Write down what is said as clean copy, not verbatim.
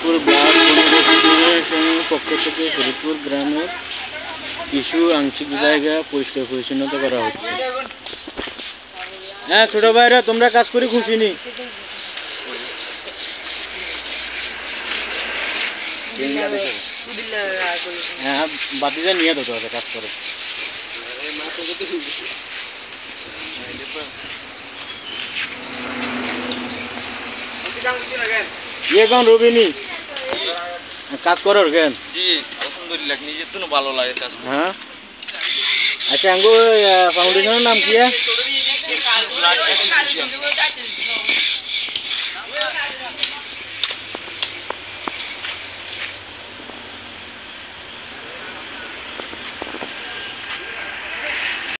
Shariatpur block কর্পোরেশনের পক্ষ থেকে শরীরপুর গ্রামের কিছু আংশিক জায়গা পরিষ্কার পরিচ্ছন্নতা করা হচ্ছে। হ্যাঁ ছোট ভাইরা, তোমরা কাজ করে খুশি নি? হ্যাঁ বাতিটা নিয়ে তো কাজ করে। ইয়ে কোন রবিনি কাজ করোর কেন? জি আলহামদুলিল্লাহ, নিজের তো ভালো লাগে কাজ করতে। হ্যাঁ আচ্ছা, আঙ্গু ফাউন্ডেশনের নাম কি?